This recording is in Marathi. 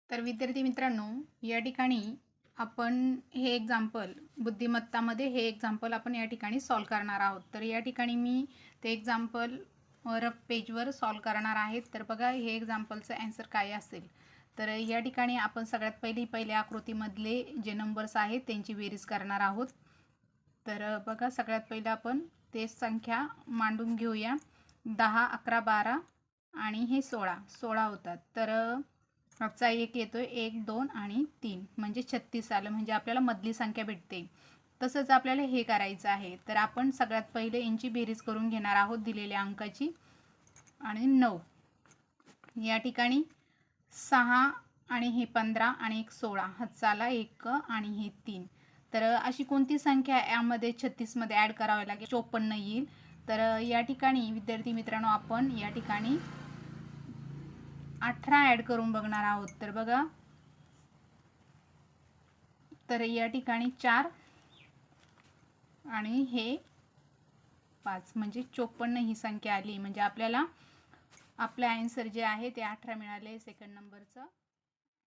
तर विद्यार्थी मित्रांनो, या ठिकाणी आपण हे एक्झाम्पल बुद्धिमत्तामध्ये हे एक्झाम्पल आपण या ठिकाणी सॉल्व करणार आहोत. तर या ठिकाणी मी ते एक्झाम्पल रफ पेजवर सॉल्व करणार आहे. तर बघा हे एक्झाम्पलचं ॲन्सर काय असेल. तर या ठिकाणी आपण सगळ्यात पहिल्या आकृतीमधले जे नंबर्स आहेत त्यांची बेरीज करणार आहोत. तर बघा सगळ्यात पहिलं आपण ते संख्या मांडून घेऊया. 10, 11, 12 आणि हे 16 होतात. तर आजचा एक येतोय 1, 2 आणि 3 म्हणजे 36 आलं. म्हणजे आपल्याला मधली संख्या भेटते. तसंच आपल्याला हे करायचं आहे. तर आपण सगळ्यात पहिले यांची बेरीज करून घेणार आहोत दिलेल्या अंकाची. आणि 9 या ठिकाणी 6 आणि हे 15 आणि एक 16 हातचा आला 1 आणि हे 3. तर अशी कोणती संख्या यामध्ये 36 मध्ये ॲड करावी लागेल? 54 येईल. तर या ठिकाणी विद्यार्थी मित्रांनो आपण या ठिकाणी 18 ॲड करून बघणार आहोत. तर बघा, तर या ठिकाणी 4 आणि हे 5 म्हणजे 54 ही संख्या आली. म्हणजे आपल्याला आपलं आन्सर जे आहे ते 18 मिळाले सेकंड नंबरचं.